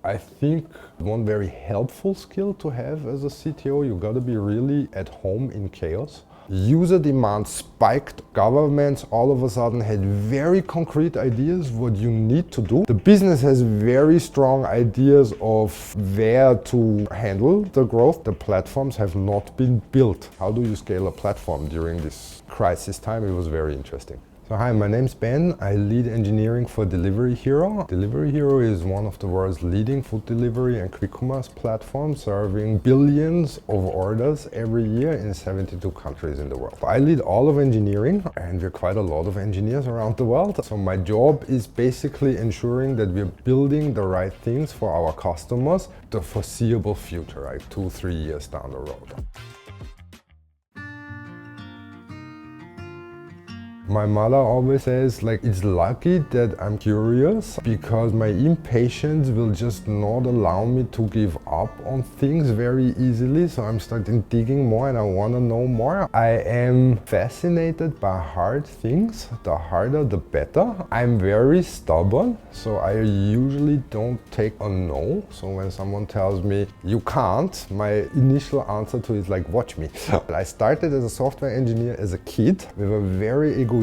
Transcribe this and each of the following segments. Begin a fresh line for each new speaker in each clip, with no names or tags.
I think one very helpful skill to have as a CTO, you gotta be really at home in chaos. User demand spiked. Governments all of a sudden had very concrete ideas what you need to do. The business has very strong ideas of where to handle the growth. The platforms have not been built. How do you scale a platform during this crisis time? It was very interesting. So hi, my name's Ben. I lead engineering for Delivery Hero. Delivery Hero is one of the world's leading food delivery and quick commerce platforms, serving billions of orders every year in 72 countries in the world. I lead all of engineering, and we're quite a lot of engineers around the world. So my job is basically ensuring that we're building the right things for our customers the foreseeable future, like 2-3 years down the road. My mother always says, it's lucky that I'm curious because my impatience will just not allow me to give up on things very easily. So I'm starting digging more and I want to know more. I am fascinated by hard things. The harder, the better. I'm very stubborn, so I usually don't take a no. So when someone tells me, you can't, my initial answer to it is watch me. I started as a software engineer as a kid with a very egoistical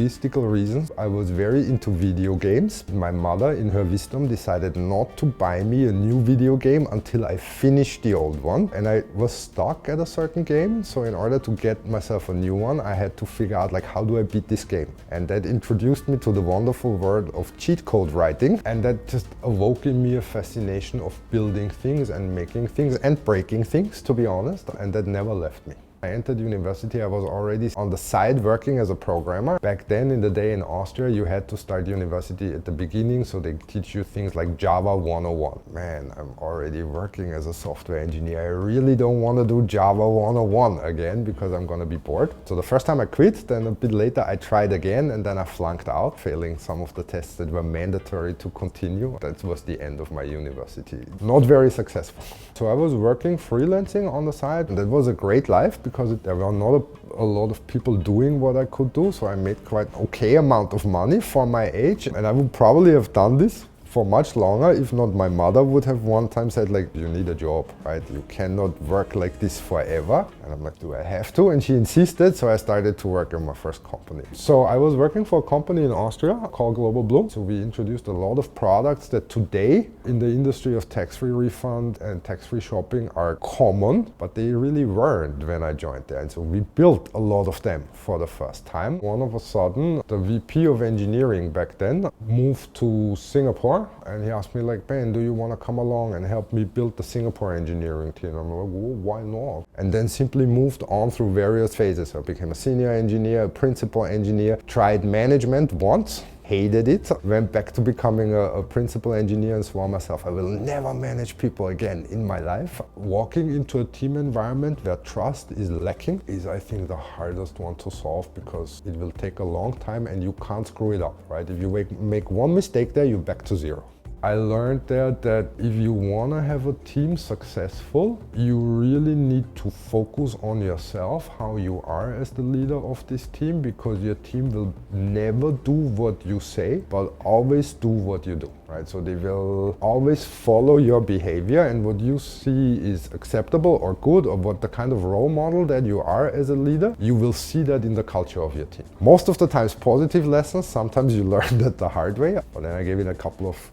reasons. I was very into video games. My mother, in her wisdom, decided not to buy me a new video game until I finished the old one. And I was stuck at a certain game. So in order to get myself a new one, I had to figure out how do I beat this game? And that introduced me to the wonderful world of cheat code writing. And that just awoke in me a fascination of building things and making things and breaking things, to be honest. And that never left me. I entered university, I was already on the side working as a programmer. Back then in the day in Austria, you had to start university at the beginning, so they teach you things like Java 101. Man, I'm already working as a software engineer. I really don't want to do Java 101 again because I'm going to be bored. So the first time I quit, then a bit later I tried again and then I flunked out, failing some of the tests that were mandatory to continue. That was the end of my university. Not very successful. So I was working freelancing on the side, and that was a great life because there were not a lot of people doing what I could do, so I made quite an okay amount of money for my age, and I would probably have done this for much longer if not my mother would have one time said you need a job, right? You cannot work like this forever. And I'm like, do I have to? And she insisted, so I started to work in my first company. So I was working for a company in Austria called Global Blue. So we introduced a lot of products that today in the industry of tax-free refund and tax-free shopping are common, but they really weren't when I joined there. And so we built a lot of them for the first time. All of a sudden, the VP of engineering back then moved to Singapore. And he asked me Ben, do you want to come along and help me build the Singapore engineering team? I'm like, well, why not? And then simply moved on through various phases. So I became a senior engineer, a principal engineer, tried management once, hated it, went back to becoming a principal engineer and swore myself, I will never manage people again in my life. Walking into a team environment where trust is lacking is, I think, the hardest one to solve because it will take a long time and you can't screw it up, right? If you make one mistake there, you're back to zero. I learned there that if you want to have a team successful, you really need to focus on yourself, how you are as the leader of this team, because your team will never do what you say, but always do what you do, right? So they will always follow your behavior, and what you see is acceptable or good, or what the kind of role model that you are as a leader, you will see that in the culture of your team. Most of the times positive lessons, sometimes you learn that the hard way, but then I gave it a couple of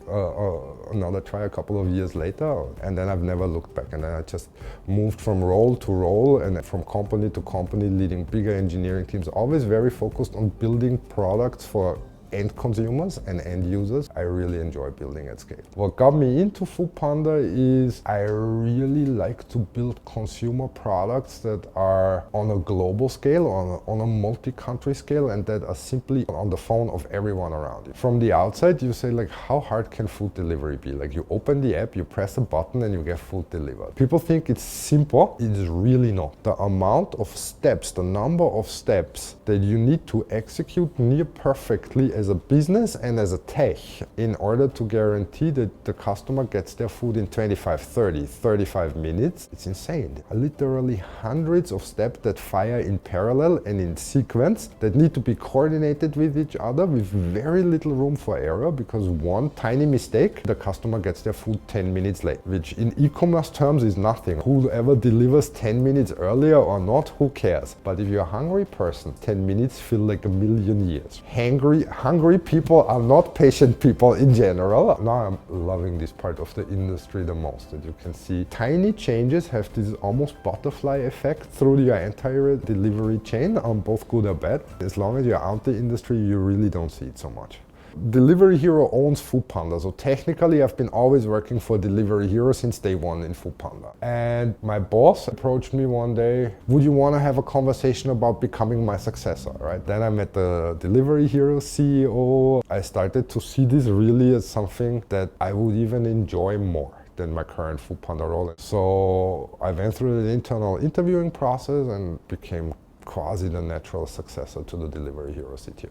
another try a couple of years later, and then I've never looked back. And then I just moved from role to role and from company to company, leading bigger engineering teams, always very focused on building products for end consumers and end users. I really enjoy building at scale. What got me into Foodpanda is I really like to build consumer products that are on a global scale, on a multi-country scale, and that are simply on the phone of everyone around you. From the outside, you say how hard can food delivery be? You open the app, you press a button and you get food delivered. People think it's simple. It is really not. The amount of steps, the number of steps that you need to execute near perfectly as a business and as a tech in order to guarantee that the customer gets their food in 25, 30, 35 minutes. It's insane. Literally hundreds of steps that fire in parallel and in sequence that need to be coordinated with each other with very little room for error, because one tiny mistake, the customer gets their food 10 minutes late, which in e-commerce terms is nothing. Whoever delivers 10 minutes earlier or not, who cares? But if you're a hungry person, 10 minutes feel like a million years. Hungry people are not patient people in general. Now I'm loving this part of the industry the most, that you can see tiny changes have this almost butterfly effect through your entire delivery chain, both good or bad. As long as you're out the industry, you really don't see it so much. Delivery Hero owns Foodpanda, so technically I've been always working for Delivery Hero since day one in Foodpanda. And my boss approached me one day, would you want to have a conversation about becoming my successor, right? Then I met the Delivery Hero CEO. I started to see this really as something that I would even enjoy more than my current Foodpanda role. So I went through the internal interviewing process and became quasi the natural successor to the Delivery Hero CTO.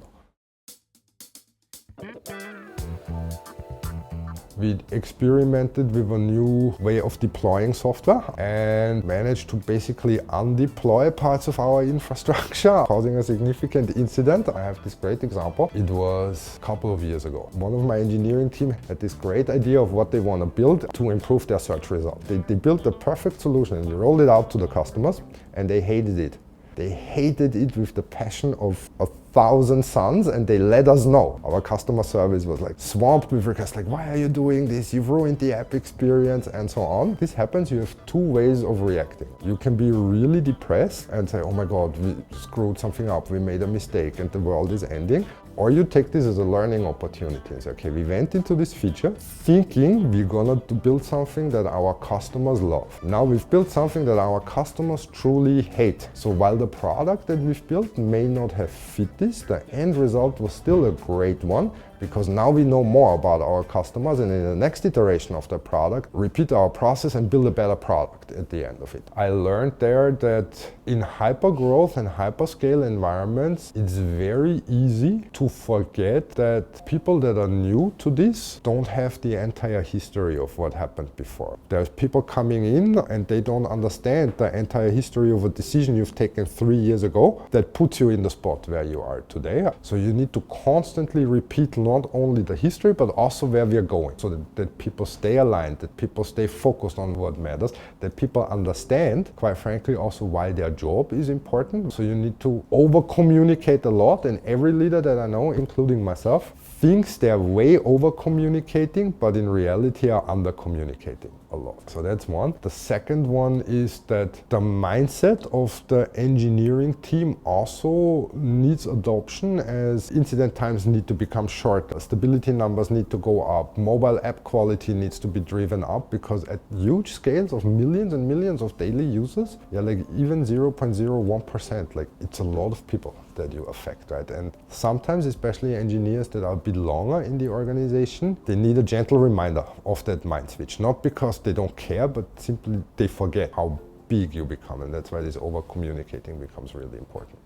We experimented with a new way of deploying software and managed to basically undeploy parts of our infrastructure, causing a significant incident. I have this great example. It was a couple of years ago. One of my engineering team had this great idea of what they want to build to improve their search result. They built the perfect solution and they rolled it out to the customers, and they hated it. They hated it with the passion of 1,000 suns, and they let us know. Our customer service was like swamped with requests like, why are you doing this? You've ruined the app experience and so on. This happens, you have two ways of reacting. You can be really depressed and say, oh my God, we screwed something up, we made a mistake and the world is ending. Or you take this as a learning opportunity and say, okay, we went into this feature thinking we're gonna build something that our customers love. Now we've built something that our customers truly hate. So while the product that we've built may not have fit this, the end result was still a great one, because now we know more about our customers, and in the next iteration of the product, repeat our process and build a better product at the end of it. I learned there that in hyper-growth and hyperscale environments, it's very easy to forget that people that are new to this don't have the entire history of what happened before. There's people coming in and they don't understand the entire history of a decision you've taken 3 years ago that puts you in the spot where you are today. So you need to constantly repeat not only the history, but also where we are going, so that people stay aligned, that people stay focused on what matters, that people understand, quite frankly, also why their job is important. So you need to over-communicate a lot, and every leader that I know, including myself, thinks they're way over-communicating, but in reality are under-communicating a lot. So that's one. The second one is that the mindset of the engineering team also needs adoption, as incident times need to become shorter, stability numbers need to go up, mobile app quality needs to be driven up, because at huge scales of millions and millions of daily users, like even 0.01%, like it's a lot of people that you affect, right? And sometimes, especially engineers that are a bit longer in the organization, they need a gentle reminder of that mind switch, not because they don't care, but simply they forget how big you become, and that's why this over-communicating becomes really important.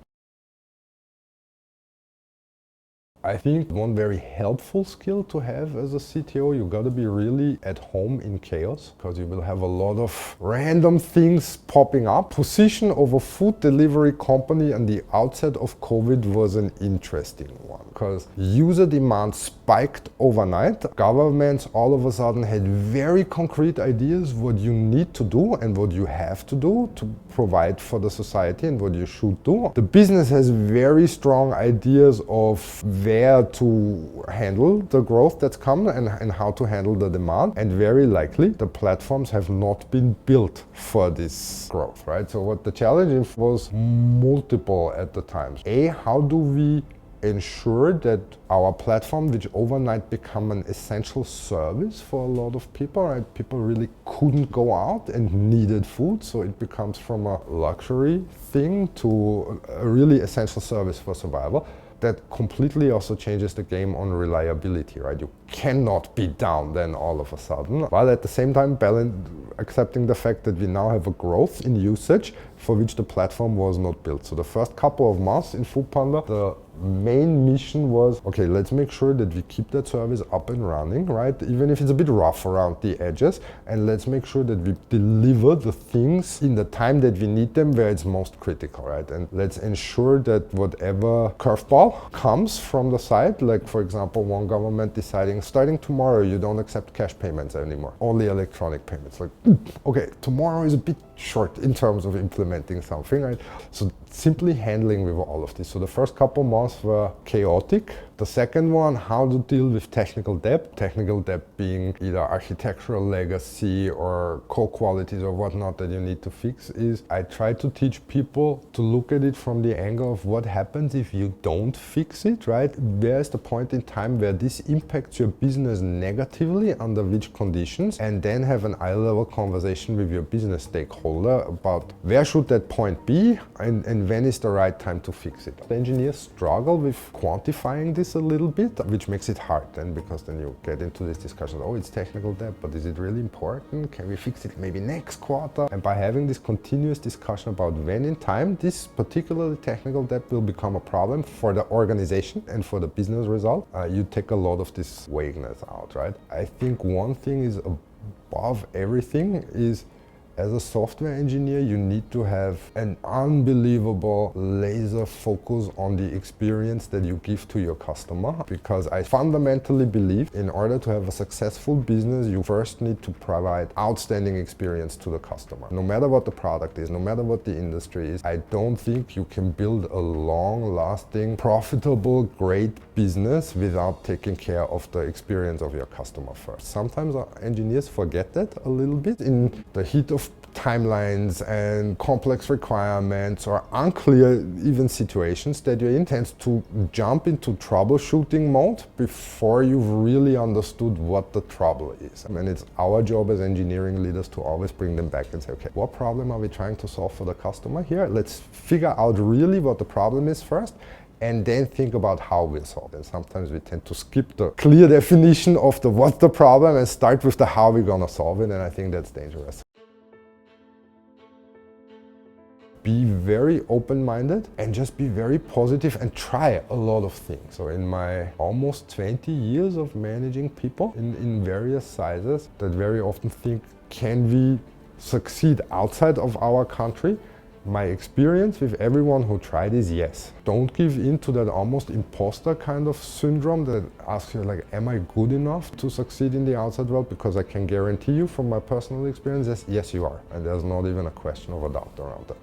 I think one very helpful skill to have as a CTO, you gotta be really at home in chaos, because you will have a lot of random things popping up. Position of a food delivery company on the outset of COVID was an interesting one, because user demand spiked overnight. Governments all of a sudden had very concrete ideas what you need to do and what you have to do to provide for the society and what you should do. The business has very strong ideas of where to handle the growth that's come and how to handle the demand, and very likely the platforms have not been built for this growth, right? So what the challenge was multiple at the time. How do we ensure that our platform, which overnight become an essential service for a lot of people, right? People really couldn't go out and needed food, so it becomes from a luxury thing to a really essential service for survival. That completely also changes the game on reliability, right? You cannot be down then all of a sudden, while at the same time accepting the fact that we now have a growth in usage for which the platform was not built. So the first couple of months in Foodpanda, the main mission was, okay, let's make sure that we keep that service up and running, right? Even if it's a bit rough around the edges, and let's make sure that we deliver the things in the time that we need them where it's most critical, right? And let's ensure that whatever curveball comes from the side, like for example, one government deciding starting tomorrow you don't accept cash payments anymore, only electronic payments. Like, okay, tomorrow is a bit short in terms of implementing something, right? So simply handling with all of this. So the first couple months were chaotic. The second one, how to deal with technical debt. Technical debt being either architectural legacy or core qualities or whatnot that you need to fix, is I try to teach people to look at it from the angle of what happens if you don't fix it, right? There's the point in time where this impacts your business negatively, under which conditions, and then have an eye-level conversation with your business stakeholder about where should that point be and when is the right time to fix it. The engineers struggle with quantifying this a little bit, which makes it hard then, because then you get into this discussion, oh, it's technical debt, but is it really important? Can we fix it maybe next quarter? And by having this continuous discussion about when in time this particularly technical debt will become a problem for the organization and for the business result, you take a lot of this vagueness out, right? I think one thing is above everything is, as a software engineer, you need to have an unbelievable laser focus on the experience that you give to your customer, because I fundamentally believe in order to have a successful business, you first need to provide outstanding experience to the customer. No matter what the product is, no matter what the industry is, I don't think you can build a long-lasting, profitable, great business without taking care of the experience of your customer first. Sometimes our engineers forget that a little bit in the heat of timelines and complex requirements or unclear even situations that you're in, tends to jump into troubleshooting mode before you've really understood what the trouble is. I mean, it's our job as engineering leaders to always bring them back and say, okay, what problem are we trying to solve for the customer here? Let's figure out really what the problem is first, and then think about how we'll solve it. And sometimes we tend to skip the clear definition of the what's the problem and start with the how we're gonna solve it, and I think that's dangerous. Be very open-minded and just be very positive and try a lot of things. So in my almost 20 years of managing people in various sizes, that very often think, can we succeed outside of our country? My experience with everyone who tried is yes. Don't give in to that almost imposter kind of syndrome that asks you, like, am I good enough to succeed in the outside world? Because I can guarantee you from my personal experience, yes, you are. And there's not even a question of a doubt around that.